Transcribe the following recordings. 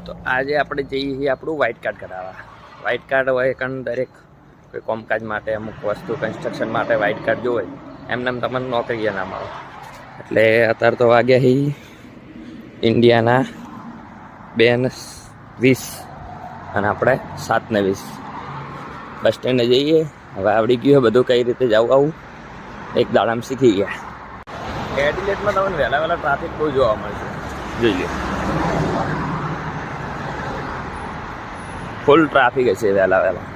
તો આજે આપણે જઈએ છીએ આપણું વ્હાઇટ કાર્ડ કરાવવા. વ્હાઇટ કાર્ડ હોય કારણ દરેક કોઈ કામકાજ માટે અમુક વસ્તુ કન્સ્ટ્રક્શન માટે વ્હાઇટ કાર્ડ જોઈએ એમને તમને નોકરીએ ના મળે. એટલે અત્યારે તો વાગ્યા છે ઇન્ડિયાના 2:20 અને આપણે 7:20 બસ સ્ટેન્ડે જઈએ. હવે આવડી ગયું બધું કઈ રીતે જવું આવું એક દાડામાં શીખી ગયા. એડિલેટમાં તમને વહેલા વહેલા ટ્રાફિક બહુ જોવા મળશે. જોઈ લો, ફૂલ ટ્રાફિક હશે વહેલા વહેલા.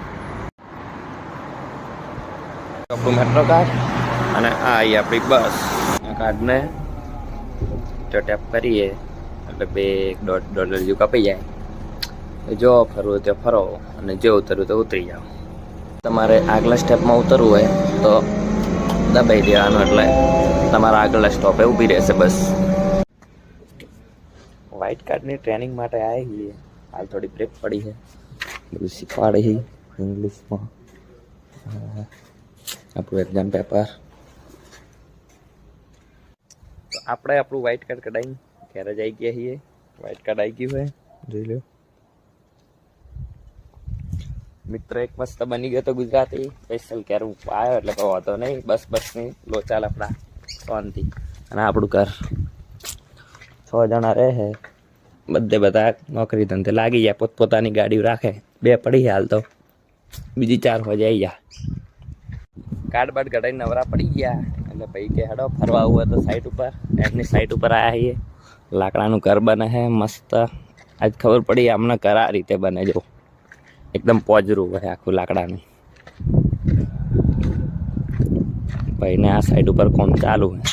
આપણું મેટ્રો કાર્ડ અને આ આવી આપણી બસ. આ કાર્ડને જો ટેપ કરીએ એટલે $1.5 જેવું કપાઈ જાય. જો ફરવું તો ફરો અને જે ઉતરવું તો ઉતરી જાઓ. તમારે આગલા સ્ટેપમાં ઉતરવું હોય તો દબાઈ દેવાનું એટલે તમારા આગળના સ્ટોપે ઊભી રહેશે બસ. વ્હાઇટ કાર્ડની ટ્રેનિંગ માટે આવી છીએ. હાલ થોડી બ્રેક પડી છે, બધું શીખવાડે છે ઇંગ્લિશમાં. આપણું એક્ઝામ પેપર. તો આપણે આપણું વ્હાઇટ કાર્ડ કઢાવીને ઘરે જ આવી ગયા છીએ. વ્હાઇટ કાર્ડ આવી ગયું હોય, જોઈ લો. મિત્ર એક મસ્ત બની ગયો તો ગુજરાતી સ્પેશિયલ ક્યારે આવ્યો એટલે કહો વાંધો નહીં. બસની લોચાલ આપણા શાંતિ. અને આપણું ઘર 6 જણા રહે છે. બધા નોકરી ધંધે લાગી જાય, પોતપોતાની ગાડીઓ રાખે. 2 પડી છે હાલ તો, બીજી 4 હો જાય ગયા. કાર્ડ બાડ કઢાઈને નવરા પડી ગયા એટલે ભાઈ કે હેડો ફરવા આવું હોય તો સાઈડ ઉપર. એમની સાઈડ ઉપર આવ્યા છીએ. લાકડાનું ઘર બને છે મસ્ત. આજ ખબર પડી આમના ઘર આ રીતે બને. જો એકદમ પોજરું હોય આખું લાકડાનું. ભાઈને આ સાઈડ ઉપર કોમ ચાલુ હોય.